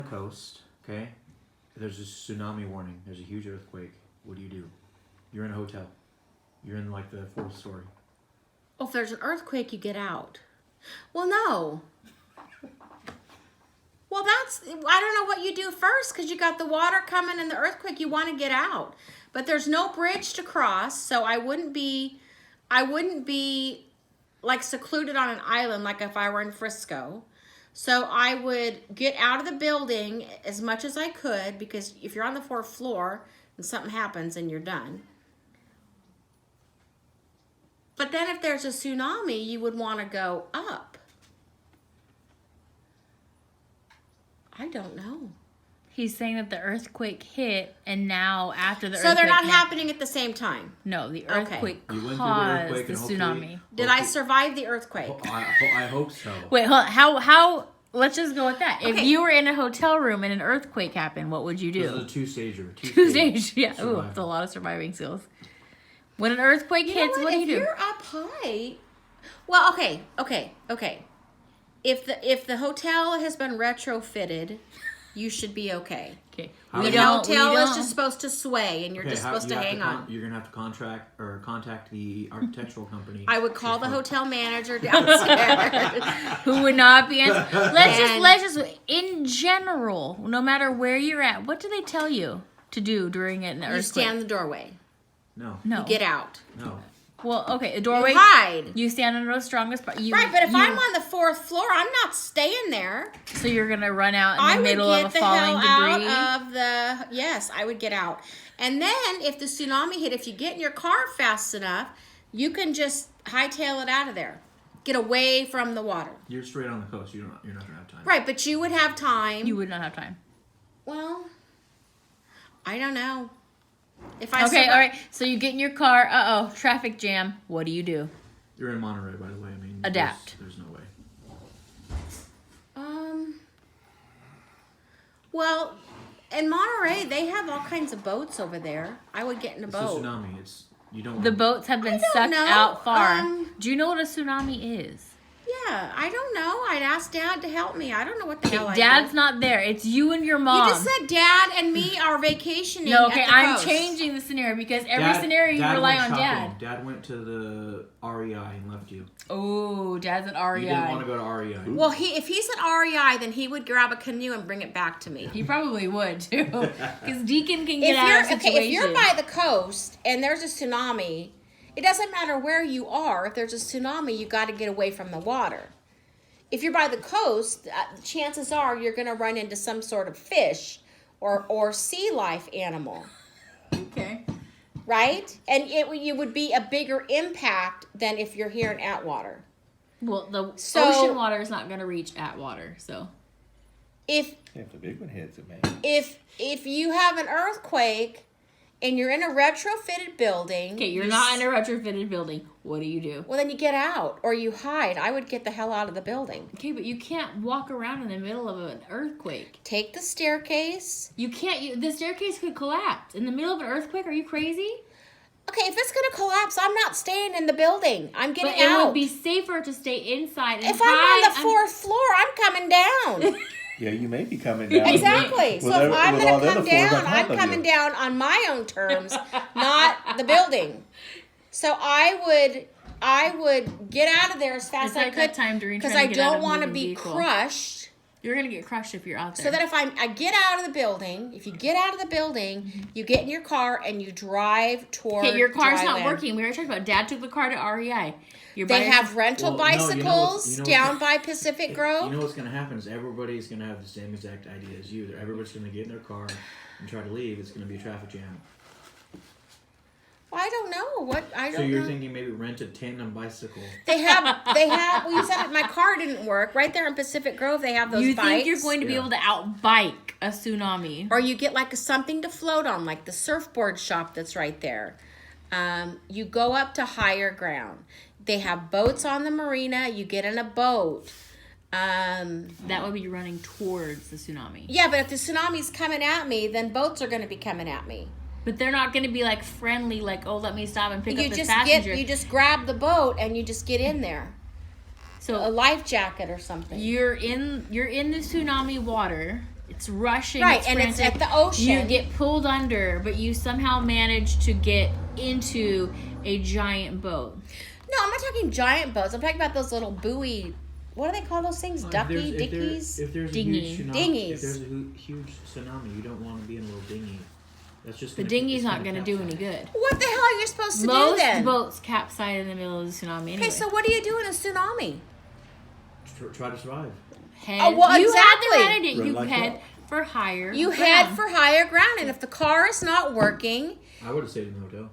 coast, okay? There's a tsunami warning. There's a huge earthquake. What do? You're in a hotel. You're in like the fourth story. Well, if there's an earthquake, you get out. Well, no. Well, I don't know what you do first because you got the water coming and the earthquake. You want to get out, but there's no bridge to cross, so I wouldn't be like secluded on an island like if I were in Frisco. So I would get out of the building as much as I could because if you're on the fourth floor and something happens and you're done. But then if there's a tsunami, you would want to go up. I don't know. He's saying that the earthquake hit, and now after the So earthquake... they're not happening at the same time? No, the earthquake You went through the caused earthquake the and tsunami. Did I survive the earthquake? I hope so. Wait, hold on. How... Let's just go with that. If Okay. you were in a hotel room and an earthquake happened, what would you do? This is a two-stager. Two-stage, yeah. Ooh, Survival. it's a lot of surviving skills. When an earthquake hits, what do you do? If you're up high... Well, okay. If the hotel has been retrofitted, you should be okay. Okay. The hotel is just supposed to sway, and you're just supposed to hang on. You're gonna have to contact the architectural company. I would call the hotel manager downstairs. Who would not be answering. Let's just, in general, no matter where you're at, what do they tell you to do during an earthquake? You stand in the doorway. No. You get out. No. Well, okay, a doorway. You hide. You stand in the strongest part. Right, but if I'm on the fourth floor, I'm not staying there. So you're gonna run out in the middle of a falling debris. Yes, I would get out. And then if the tsunami hit, if you get in your car fast enough, you can just hightail it out of there. Get away from the water. You're straight on the coast. You're not gonna have time. Right, but you would have time. You would not have time. Well, I don't know. If All right. So you get in your car. Traffic jam. What do you do? You're in Monterey, by the way. I mean, Adapt. There's no way. Well, in Monterey, they have all kinds of boats over there. I would get in a It's boat. a tsunami. You don't. The boats have been I don't sucked know. out far. Do you know what a tsunami is? Yeah, I don't know. I'd ask Dad to help me. I don't know what the hell I Dad's do. not there. It's you and your mom. You just said Dad and me are vacationing. No, okay, at the I'm coast. changing the scenario because every scenario you rely on Dad. Dad went to the REI and left you. Oh, Dad's at REI. You didn't want to go to REI. Well, if he's at REI, then he would grab a canoe and bring it back to me. He probably would too, because Deacon can get out of the situation. Okay, if you're by the coast and there's a tsunami, it doesn't matter where you are. If there's a tsunami, you got to get away from the water. If you're by the coast, chances are you're going to run into some sort of fish or sea life animal. Okay. Right? And it would be a bigger impact than if you're here in Atwater. Well, the ocean water is not going to reach Atwater, so. If the big one hits, it may. If you have an earthquake and you're in a retrofitted building. Okay, you're not in a retrofitted building. What do you do? Well, then you get out or you hide. I would get the hell out of the building. Okay, but you can't walk around in the middle of an earthquake. Take the staircase. You can't. The staircase could collapse in the middle of an earthquake. Are you crazy? Okay, if it's gonna collapse, I'm not staying in the building. I'm getting But out. it would be safer to stay inside. And if I'm on the fourth floor, I'm coming down. Yeah, you may be coming down. Exactly. So if I'm with all gonna the come other floors down, on I'm top of coming you. down on my own terms, not the building. So I would get out of there as fast It's as I like could that time during because trying I to get out don't of want to moving be vehicle. crushed. You're gonna get crushed if you're out there. So that if I get out of the building, if you get out of the building, you get in your car and you drive toward. Okay, your car's not dry land. working. We already talked about. Dad took the car to REI. They have rental Well, no, you know bicycles what's- down by Pacific Grove. You know what's going to happen is everybody's going to have the same exact idea as you. Everybody's going to get in their car and try to leave. It's going to be a traffic jam. I don't know what I don't So you're know. thinking maybe rent a tandem bicycle. They have. Well, you said it, my car didn't work. Right there in Pacific Grove, they have those You bikes. think you're going to be Yeah. able to outbike a tsunami? Or you get like something to float on, like the surfboard shop that's right there. You go up to higher ground. They have boats on the marina. You get in a boat. That would be running towards the tsunami. Yeah, but if the tsunami's coming at me, then boats are going to be coming at me. But they're not going to be like friendly, like, oh, let me stop and pick You up this just passenger. you just grab the boat and you just get in there. So A life jacket or something. you're in the tsunami water. It's rushing. Right, it's and it's frantic. at the ocean. You get pulled under, but you somehow manage to get into a giant boat. No, I'm not talking giant boats. I'm talking about those little buoy. What do they call those things? Ducky, dickies? If there's Dinghy. a huge tsunami, Dinghies. if there's a huge tsunami, you don't want to be in a little dinghy. That's just The gonna, dinghy's it's not gonna going to do any capsize. good. What the hell are you supposed to do Most then? boats capsize in the middle of the tsunami anyway. Okay, so what do you do in a tsunami? Try to survive. Head, Oh, well, you exactly. had the Run you like head that. for higher You ground. head for higher ground, and if the car is not working, I would have stayed in the hotel.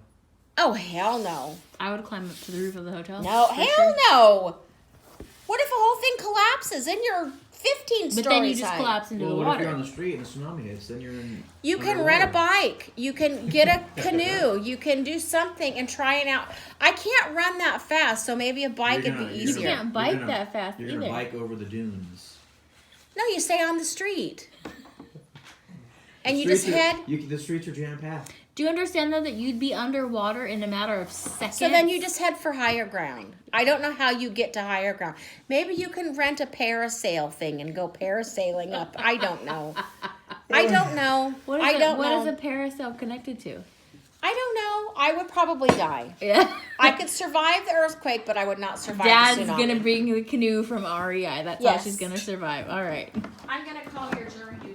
oh hell no, I would climb up to the roof of the hotel. no, for hell sure. no. What if the whole thing collapses and you're 15 But stories then you just high? collapse into Well, the what if you're on water. the street and the tsunami hits? Then you're in. You can rent a underwater. bike. You can get a canoe. You can do something and try it out. I can't run that fast, so maybe a bike You're would gonna- be you're easier. You can't you're bike gonna- that fast You're either. gonna bike over the dunes. No, you stay on the street. And The you just streets are- head. the streets are jam packed. Do you understand though that you'd be underwater in a matter of seconds? So then you just head for higher ground. I don't know how you get to higher ground. Maybe you can rent a parasail thing and go parasailing up. I don't know. I don't know. What is I don't what know. is a parasail connected to? I don't know. I would probably die. Yeah. I could survive the earthquake, but I would not survive Dad's the tsunami. gonna bring the canoe from REI. That's how Yes. she's gonna survive. All right. I'm gonna call your jury.